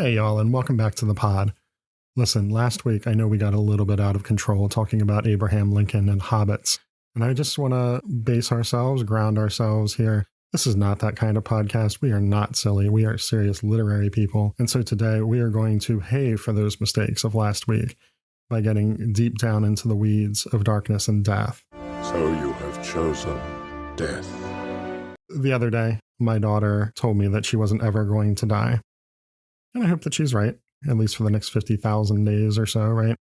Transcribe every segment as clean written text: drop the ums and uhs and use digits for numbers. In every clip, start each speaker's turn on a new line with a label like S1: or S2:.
S1: Hey, y'all, and welcome back to the pod. Listen, last week I know we got a little bit out of control talking about Abraham Lincoln and hobbits, and I just want to ground ourselves here. This is not that kind of podcast. We are not silly. We are serious literary people. And so today we are going to pay for those mistakes of last week by getting deep down into the weeds of darkness and death.
S2: So you have chosen death.
S1: The other day, my daughter told me that she wasn't ever going to die. And I hope that she's right, at least for the next 50,000 days or so, right?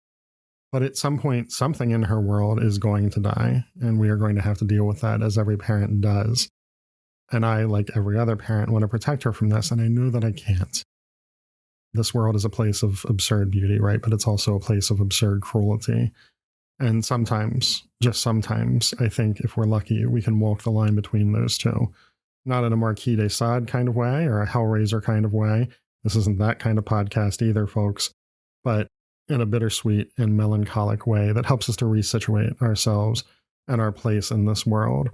S1: But at some point, something in her world is going to die, and we are going to have to deal with that, as every parent does. And I, like every other parent, want to protect her from this, and I know that I can't. This world is a place of absurd beauty, right? But it's also a place of absurd cruelty. And sometimes, just sometimes, I think if we're lucky, we can walk the line between those two. Not in a Marquis de Sade kind of way or a Hellraiser kind of way. This isn't that kind of podcast either, folks, but in a bittersweet and melancholic way that helps us to resituate ourselves and our place in this world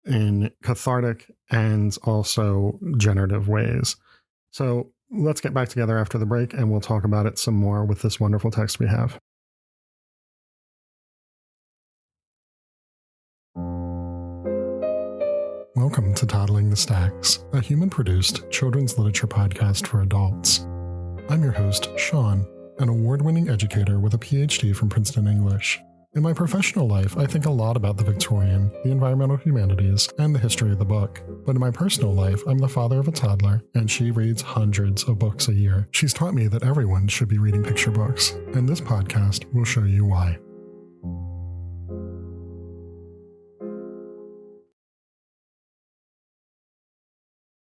S1: in cathartic and also generative ways. So let's get back together after the break and we'll talk about it some more with this wonderful text we have. Welcome to Toddling the Stacks, a human-produced children's literature podcast for adults. I'm your host, Sean, an award-winning educator with a PhD from Princeton English. In my professional life, I think a lot about the Victorian, the environmental humanities, and the history of the book. But in my personal life, I'm the father of a toddler, and she reads hundreds of books a year. She's taught me that everyone should be reading picture books, and this podcast will show you why.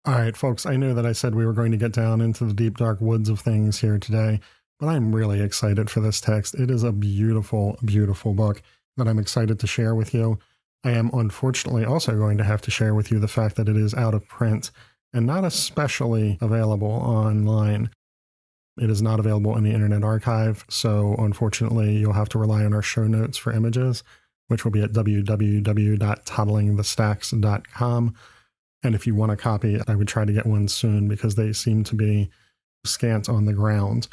S1: All right, folks, I know that I said we were going to get down into the deep, dark woods of things here today, but I'm really excited for this text. It is a beautiful, beautiful book that I'm excited to share with you. I am unfortunately also going to have to share with you the fact that it is out of print and not especially available online. It is not available in the Internet Archive, so unfortunately you'll have to rely on our show notes for images, which will be at www.toddlingthestacks.com. And if you want a copy, I would try to get one soon because they seem to be scant on the ground.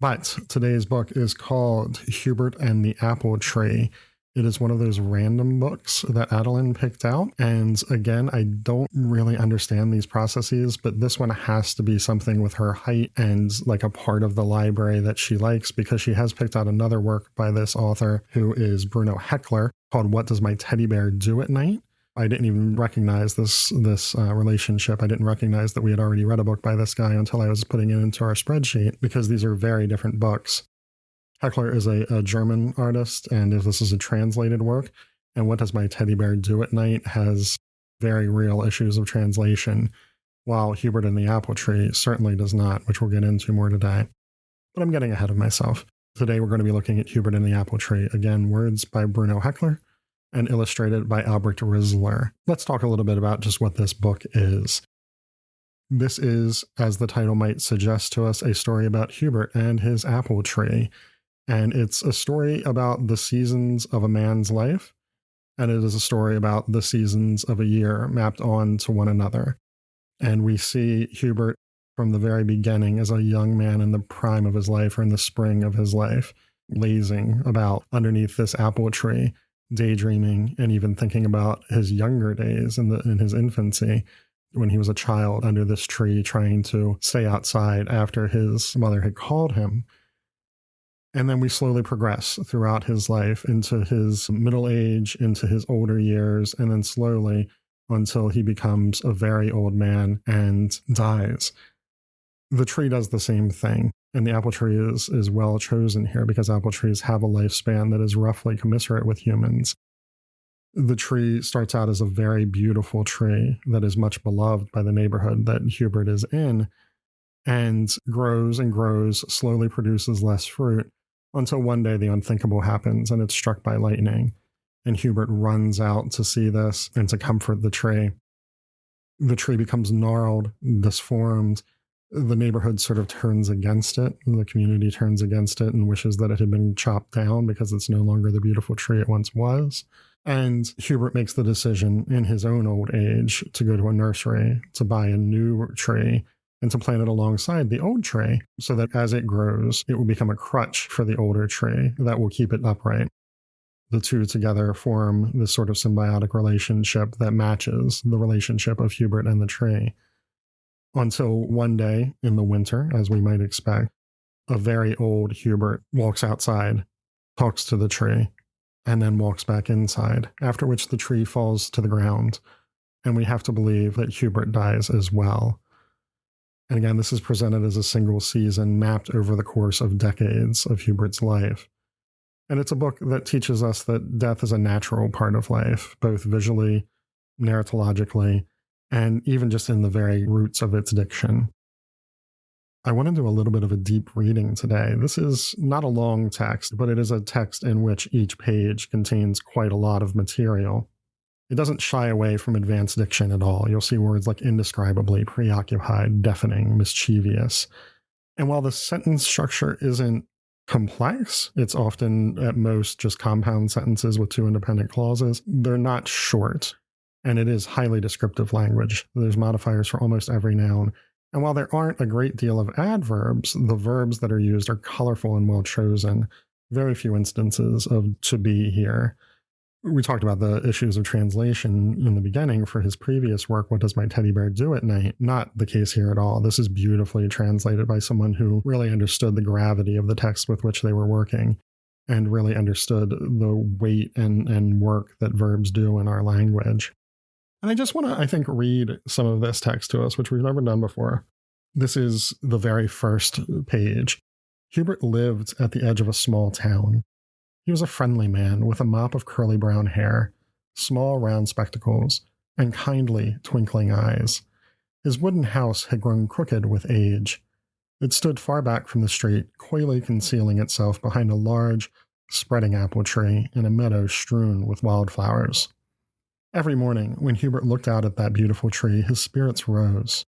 S1: But today's book is called Hubert and the Apple Tree. It is one of those random books that Adeline picked out. And again, I don't really understand these processes, but this one has to be something with her height and like a part of the library that she likes, because she has picked out another work by this author who is Bruno Heckler called What Does My Teddy Bear Do at Night? I didn't even recognize this relationship. I didn't recognize that we had already read a book by this guy until I was putting it into our spreadsheet, because these are very different books. Heckler is a German artist, and if this is a translated work, and What Does My Teddy Bear Do at Night has very real issues of translation, while Hubert and the Apple Tree certainly does not, which we'll get into more today. But I'm getting ahead of myself. Today we're going to be looking at Hubert and the Apple Tree. Again, words by Bruno Heckler and illustrated by Albert Risler. Let's talk a little bit about just what this book is. This is, as the title might suggest to us, a story about Hubert and his apple tree. And it's a story about the seasons of a man's life, and it is a story about the seasons of a year mapped on to one another. And we see Hubert from the very beginning as a young man in the prime of his life, or in the spring of his life, lazing about underneath this apple tree, daydreaming and even thinking about his younger days in his infancy, when he was a child under this tree trying to stay outside after his mother had called him. And then we slowly progress throughout his life into his middle age, into his older years, and then slowly until he becomes a very old man and dies. The tree does the same thing. And the apple tree is well chosen here because apple trees have a lifespan that is roughly commensurate with humans. The tree starts out as a very beautiful tree that is much beloved by the neighborhood that Hubert is in, and grows, slowly produces less fruit, until one day the unthinkable happens and it's struck by lightning. And Hubert runs out to see this and to comfort the tree. The tree becomes gnarled, disformed. The neighborhood sort of turns against it. The community turns against it and wishes that it had been chopped down because it's no longer the beautiful tree it once was. And Hubert makes the decision in his own old age to go to a nursery to buy a new tree and to plant it alongside the old tree so that as it grows, it will become a crutch for the older tree that will keep it upright. The two together form this sort of symbiotic relationship that matches the relationship of Hubert and the tree. Until one day in the winter, as we might expect, a very old Hubert walks outside, talks to the tree, and then walks back inside, after which the tree falls to the ground, and we have to believe that Hubert dies as well. And again, this is presented as a single season mapped over the course of decades of Hubert's life. And it's a book that teaches us that death is a natural part of life, both visually, narratologically, and even just in the very roots of its diction. I want to do a little bit of a deep reading today. This is not a long text, but it is a text in which each page contains quite a lot of material. It doesn't shy away from advanced diction at all. You'll see words like indescribably, preoccupied, deafening, mischievous. And while the sentence structure isn't complex, it's often at most just compound sentences with two independent clauses, they're not short. And it is highly descriptive language. There's modifiers for almost every noun. And while there aren't a great deal of adverbs, the verbs that are used are colorful and well chosen. Very few instances of to be here. We talked about the issues of translation in the beginning for his previous work, What Does My Teddy Bear Do at Night? Not the case here at all. This is beautifully translated by someone who really understood the gravity of the text with which they were working and really understood the weight and work that verbs do in our language. And I just want to, I think, read some of this text to us, which we've never done before. This is the very first page. Hubert lived at the edge of a small town. He was a friendly man with a mop of curly brown hair, small round spectacles, and kindly twinkling eyes. His wooden house had grown crooked with age. It stood far back from the street, coyly concealing itself behind a large, spreading apple tree in a meadow strewn with wildflowers. Every morning, when Hubert looked out at that beautiful tree, his spirits rose.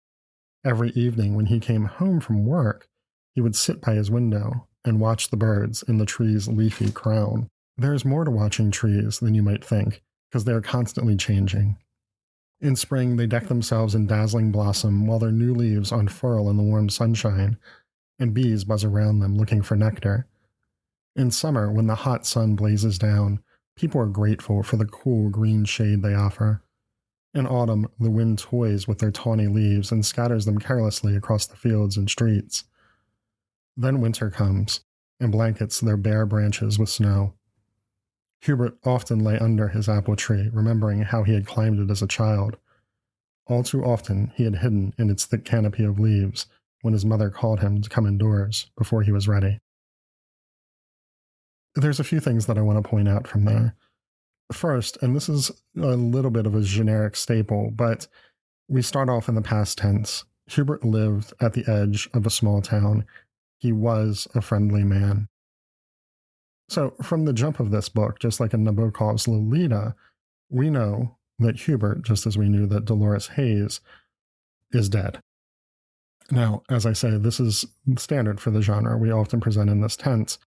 S1: Every evening, when he came home from work, he would sit by his window and watch the birds in the tree's leafy crown. There is more to watching trees than you might think, because they are constantly changing. In spring, they deck themselves in dazzling blossom while their new leaves unfurl in the warm sunshine, and bees buzz around them looking for nectar. In summer, when the hot sun blazes down, people are grateful for the cool green shade they offer. In autumn, the wind toys with their tawny leaves and scatters them carelessly across the fields and streets. Then winter comes, and blankets their bare branches with snow. Hubert often lay under his apple tree, remembering how he had climbed it as a child. All too often, he had hidden in its thick canopy of leaves when his mother called him to come indoors before he was ready. There's a few things that I want to point out from there. First, and this is a little bit of a generic staple, but we start off in the past tense. Hubert lived at the edge of a small town. He was a friendly man. So from the jump of this book, just like in Nabokov's Lolita, we know that Hubert, just as we knew that Dolores Hayes, is dead. Now, as I say, this is standard for the genre. We often present in this tense.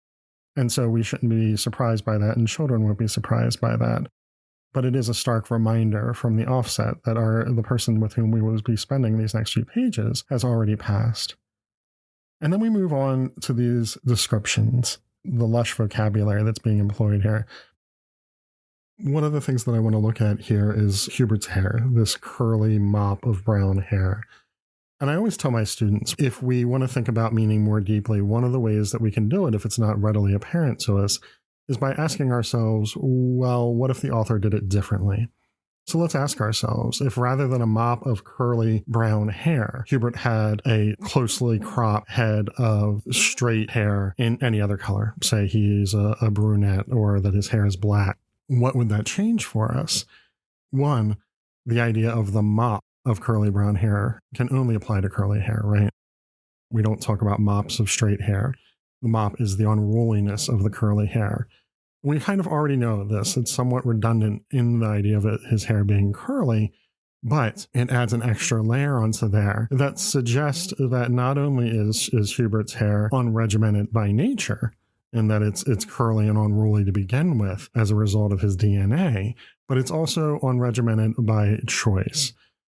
S1: And so we shouldn't be surprised by that, and children won't be surprised by that. But it is a stark reminder from the offset that the person with whom we will be spending these next few pages has already passed. And then we move on to these descriptions, the lush vocabulary that's being employed here. One of the things that I want to look at here is Hubert's hair, this curly mop of brown hair. And I always tell my students, if we want to think about meaning more deeply, one of the ways that we can do it, if it's not readily apparent to us, is by asking ourselves, well, what if the author did it differently? So let's ask ourselves, if rather than a mop of curly brown hair, Hubert had a closely cropped head of straight hair in any other color, say he's a brunette or that his hair is black, what would that change for us? One, the idea of the mop of curly brown hair can only apply to curly hair, right? We don't talk about mops of straight hair. The mop is the unruliness of the curly hair. We kind of already know this. It's somewhat redundant in the idea of his hair being curly, but it adds an extra layer onto there that suggests that not only is Hubert's hair unregimented by nature, and that it's curly and unruly to begin with as a result of his DNA, but it's also unregimented by choice.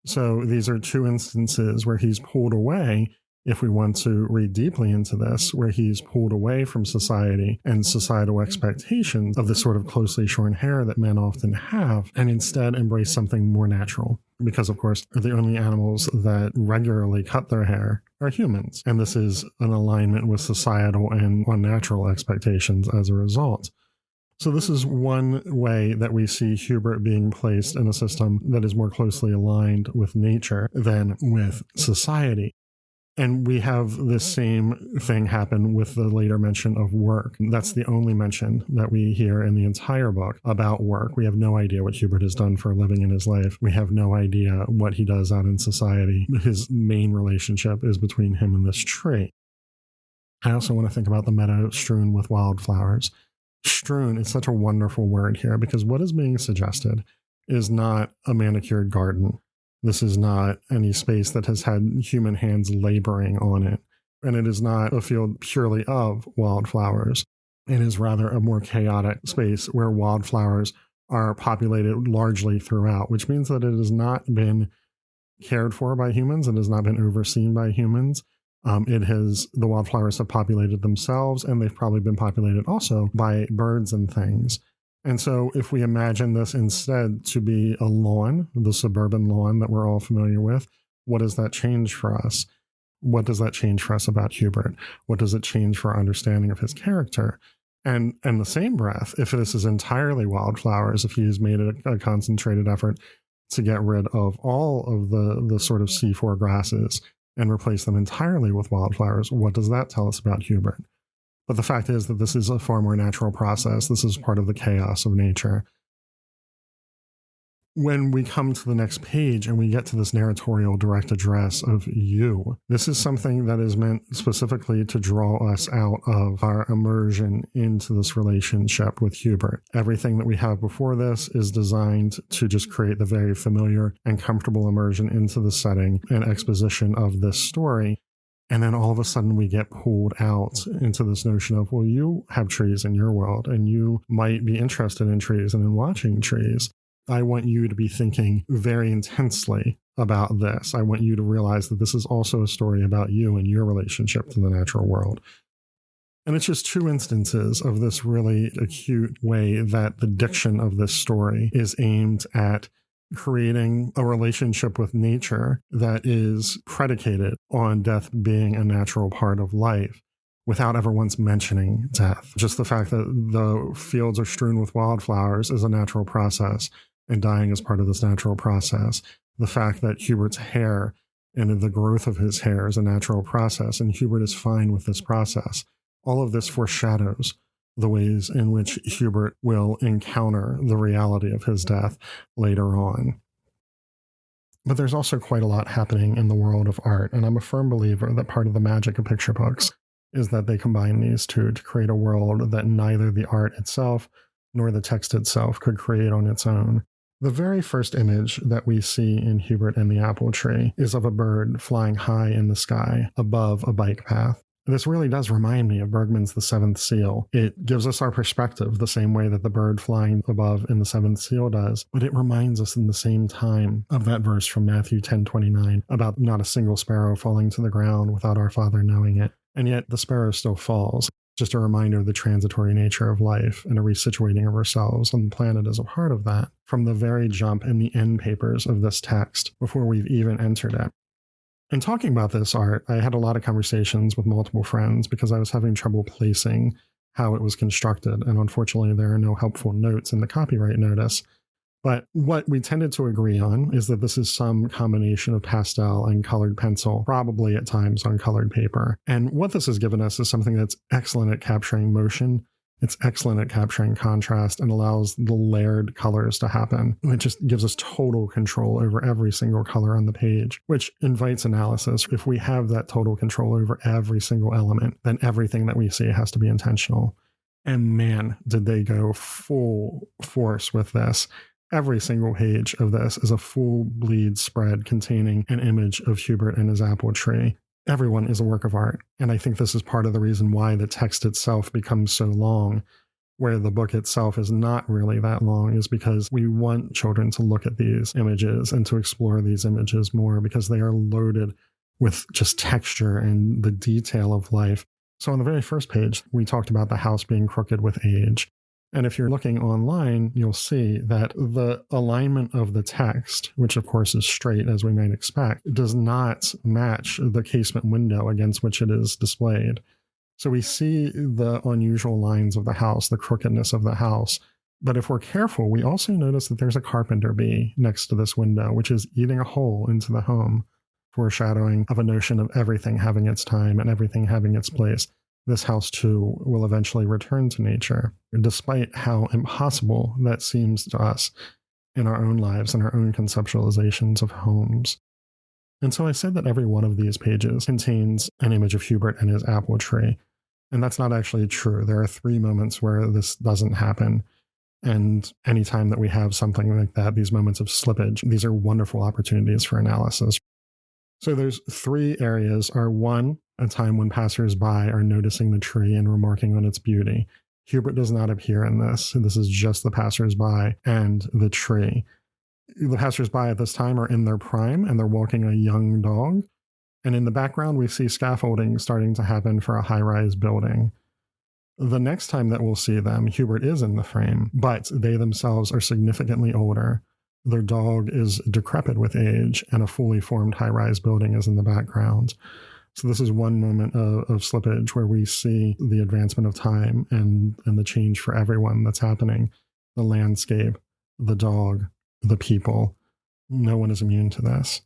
S1: So these are two instances where he's pulled away, if we want to read deeply into this, where he's pulled away from society and societal expectations of the sort of closely shorn hair that men often have, and instead embrace something more natural. Because, of course, the only animals that regularly cut their hair are humans. And this is an alignment with societal and unnatural expectations as a result. So this is one way that we see Hubert being placed in a system that is more closely aligned with nature than with society. And we have this same thing happen with the later mention of work. That's the only mention that we hear in the entire book about work. We have no idea what Hubert has done for a living in his life. We have no idea what he does out in society. His main relationship is between him and this tree. I also want to think about the meadow strewn with wildflowers. Strewn is such a wonderful word here because what is being suggested is not a manicured garden. This is not any space that has had human hands laboring on it. And it is not a field purely of wildflowers. It is rather a more chaotic space where wildflowers are populated largely throughout, which means that it has not been cared for by humans. It has not been overseen by humans. The wildflowers have populated themselves, and they've probably been populated also by birds and things. And so if we imagine this instead to be a lawn, the suburban lawn that we're all familiar with, what does that change for us? What does that change for us about Hubert? What does it change for our understanding of his character? And in the same breath, if this is entirely wildflowers, if he's made a concentrated effort to get rid of all of the sort of C4 grasses and replace them entirely with wildflowers, what does that tell us about Hubert? But the fact is that this is a far more natural process. This is part of the chaos of nature. When we come to the next page and we get to this narratorial direct address of you, this is something that is meant specifically to draw us out of our immersion into this relationship with Hubert. Everything that we have before this is designed to just create the very familiar and comfortable immersion into the setting and exposition of this story. And then all of a sudden we get pulled out into this notion of, well, you have trees in your world and you might be interested in trees and in watching trees. I want you to be thinking very intensely about this. I want you to realize that this is also a story about you and your relationship to the natural world. And it's just two instances of this really acute way that the diction of this story is aimed at creating a relationship with nature that is predicated on death being a natural part of life without ever once mentioning death. Just the fact that the fields are strewn with wildflowers is a natural process, and dying is part of this natural process. The fact that Hubert's hair and the growth of his hair is a natural process, and Hubert is fine with this process. All of this foreshadows the ways in which Hubert will encounter the reality of his death later on. But there's also quite a lot happening in the world of art, and I'm a firm believer that part of the magic of picture books is that they combine these two to create a world that neither the art itself nor the text itself could create on its own. The very first image that we see in Hubert and the Apple Tree is of a bird flying high in the sky above a bike path. This really does remind me of Bergman's The Seventh Seal. It gives us our perspective the same way that the bird flying above in The Seventh Seal does, but it reminds us in the same time of that verse from Matthew 10:29 about not a single sparrow falling to the ground without our Father knowing it. And yet the sparrow still falls. Just a reminder of the transitory nature of life and a resituating of ourselves on the planet as a part of that from the very jump in the end papers of this text before we've even entered it. In talking about this art, I had a lot of conversations with multiple friends because I was having trouble placing how it was constructed, and unfortunately there are no helpful notes in the copyright notice. But what we tended to agree on is that this is some combination of pastel and colored pencil, probably at times on colored paper. And what this has given us is something that's excellent at capturing motion. It's excellent at capturing contrast and allows the layered colors to happen. It just gives us total control over every single color on the page, which invites analysis. If we have that total control over every single element, then everything that we see has to be intentional. And man, did they go full force with this. Every single page of this is a full bleed spread containing an image of Hubert and his apple tree. Everyone is a work of art, and I think this is part of the reason why the text itself becomes so long, where the book itself is not really that long is because we want children to look at these images and to explore these images more because they are loaded with just texture and the detail of life. So on the very first page, we talked about the house being crooked with age. And if you're looking online, you'll see that the alignment of the text, which of course is straight as we might expect, does not match the casement window against which it is displayed. So we see the unusual lines of the house, the crookedness of the house. But if we're careful, we also notice that there's a carpenter bee next to this window, which is eating a hole into the home, foreshadowing of a notion of everything having its time and everything having its place. This house, too, will eventually return to nature, despite how impossible that seems to us in our own lives and our own conceptualizations of homes. And so I said that every one of these pages contains an image of Hubert and his apple tree. And that's not actually true. There are 3 moments where this doesn't happen. And anytime that we have something like that, these moments of slippage, these are wonderful opportunities for analysis. So there's 3 areas are 1, a time when passersby are noticing the tree and remarking on its beauty. Hubert does not appear in this. This is just the passersby and the tree. The passersby at this time are in their prime and they're walking a young dog. And in the background, we see scaffolding starting to happen for a high-rise building. The next time that we'll see them, Hubert is in the frame, but they themselves are significantly older. Their dog is decrepit with age, and a fully formed high-rise building is in the background. So this is one moment of slippage where we see the advancement of time and the change for everyone that's happening. The landscape, the dog, the people. No one is immune to this.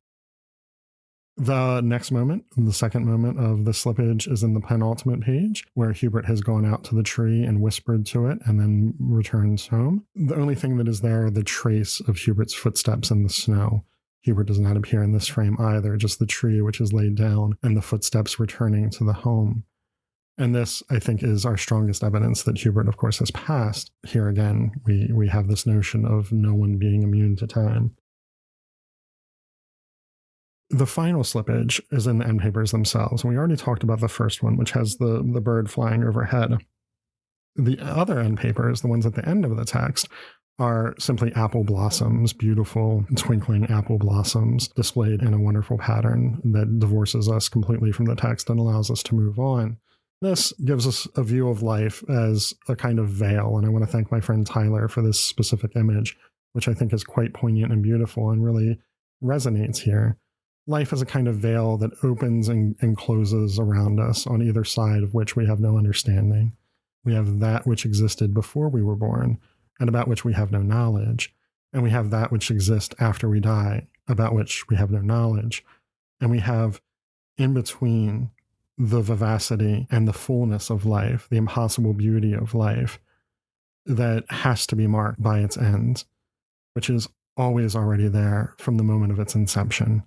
S1: The next moment, the second moment of the slippage, is in the penultimate page, where Hubert has gone out to the tree and whispered to it and then returns home. The only thing that is there, the trace of Hubert's footsteps in the snow. Hubert does not appear in this frame either, just the tree which is laid down and the footsteps returning to the home. And this, I think, is our strongest evidence that Hubert, of course, has passed. Here again, we have this notion of no one being immune to time. The final slippage is in the end papers themselves. We already talked about the first one, which has the bird flying overhead. The other end papers, the ones at the end of the text, are simply apple blossoms, beautiful, twinkling apple blossoms displayed in a wonderful pattern that divorces us completely from the text and allows us to move on. This gives us a view of life as a kind of veil, and I want to thank my friend Tyler for this specific image, which I think is quite poignant and beautiful and really resonates here. Life is a kind of veil that opens and closes around us, on either side of which we have no understanding. We have that which existed before we were born, and about which we have no knowledge. And we have that which exists after we die, about which we have no knowledge. And we have, in between, the vivacity and the fullness of life, the impossible beauty of life, that has to be marked by its end, which is always already there from the moment of its inception.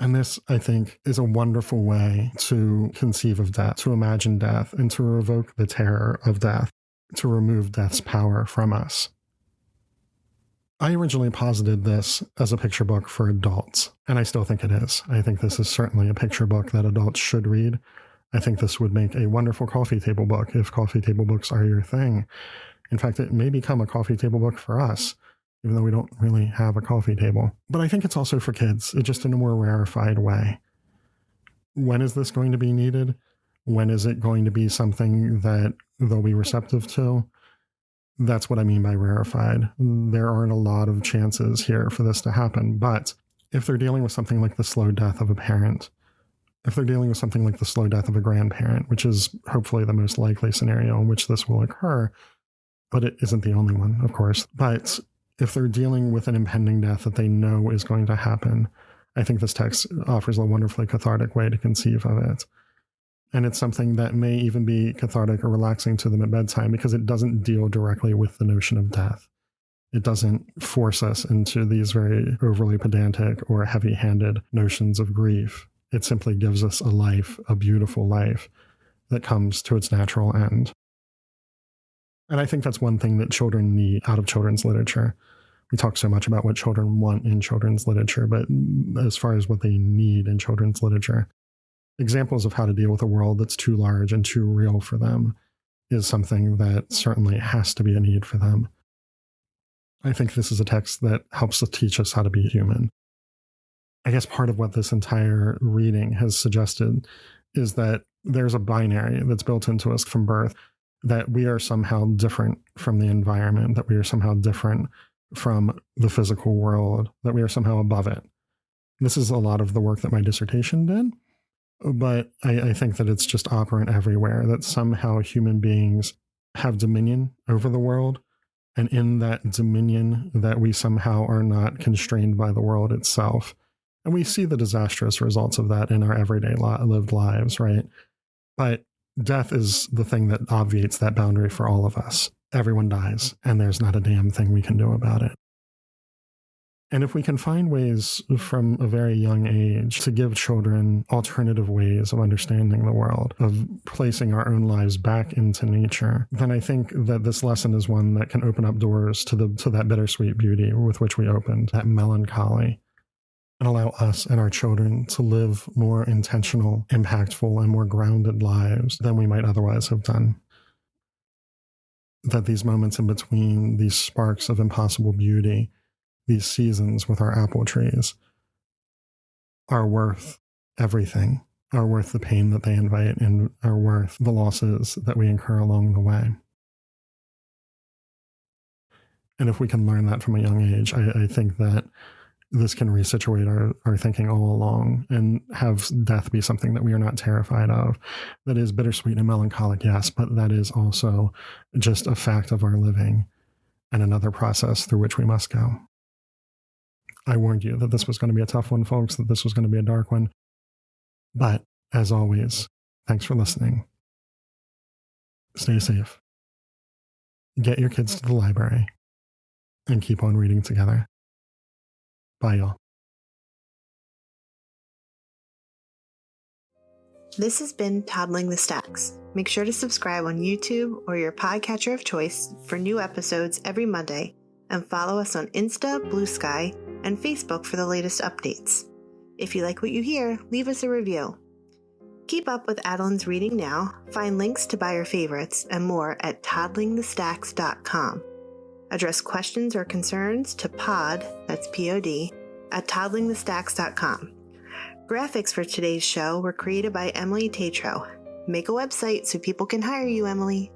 S1: And this, I think, is a wonderful way to conceive of death, to imagine death, and to revoke the terror of death, to remove death's power from us. I originally posited this as a picture book for adults, and I still think it is. I think this is certainly a picture book that adults should read. I think this would make a wonderful coffee table book if coffee table books are your thing. In fact, it may become a coffee table book for us, even though we don't really have a coffee table. But I think it's also for kids, just in a more rarefied way. When is this going to be needed? When is it going to be something that they'll be receptive to? That's what I mean by rarefied. There aren't a lot of chances here for this to happen, but if they're dealing with something like the slow death of a parent, if they're dealing with something like the slow death of a grandparent, which is hopefully the most likely scenario in which this will occur, but it isn't the only one, of course, but if they're dealing with an impending death that they know is going to happen, I think this text offers a wonderfully cathartic way to conceive of it. And it's something that may even be cathartic or relaxing to them at bedtime because it doesn't deal directly with the notion of death. It doesn't force us into these very overly pedantic or heavy-handed notions of grief. It simply gives us a life, a beautiful life, that comes to its natural end. And I think that's one thing that children need out of children's literature. We talk so much about what children want in children's literature, but as far as what they need in children's literature, examples of how to deal with a world that's too large and too real for them, is something that certainly has to be a need for them. I think this is a text that helps to teach us how to be human. I guess part of what this entire reading has suggested is that there's a binary that's built into us from birth, that we are somehow different from the environment, that we are somehow different from the physical world, that we are somehow above it. This is a lot of the work that my dissertation did, but I think that it's just operant everywhere, that somehow human beings have dominion over the world, and in that dominion that we somehow are not constrained by the world itself. And we see the disastrous results of that in our everyday lived lives, right? But death is the thing that obviates that boundary for all of us. Everyone dies, and there's not a damn thing we can do about it. And if we can find ways from a very young age to give children alternative ways of understanding the world, of placing our own lives back into nature, then I think that this lesson is one that can open up doors to that bittersweet beauty with which we opened, that melancholy, and allow us and our children to live more intentional, impactful, and more grounded lives than we might otherwise have done. That these moments in between, these sparks of impossible beauty, these seasons with our apple trees, are worth everything, are worth the pain that they invite, and are worth the losses that we incur along the way. And if we can learn that from a young age, I think that this can resituate our thinking all along and have death be something that we are not terrified of. That is bittersweet and melancholic, yes, but that is also just a fact of our living and another process through which we must go. I warned you that this was going to be a tough one, folks, that this was going to be a dark one. But as always, thanks for listening. Stay safe. Get your kids to the library and keep on reading together. Bye, y'all.
S3: This has been Toddling the Stacks. Make sure to subscribe on YouTube or your podcatcher of choice for new episodes every Monday, and follow us on Insta, Blue Sky, and Facebook for the latest updates. If you like what you hear, leave us a review. Keep up with Adeline's reading now, find links to buy your favorites, and more at toddlingthestacks.com. Address questions or concerns to pod, that's P-O-D, at toddlingthestacks.com. Graphics for today's show were created by Emily Tatro. Make a website so people can hire you, Emily.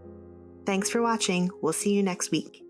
S3: Thanks for watching. We'll see you next week.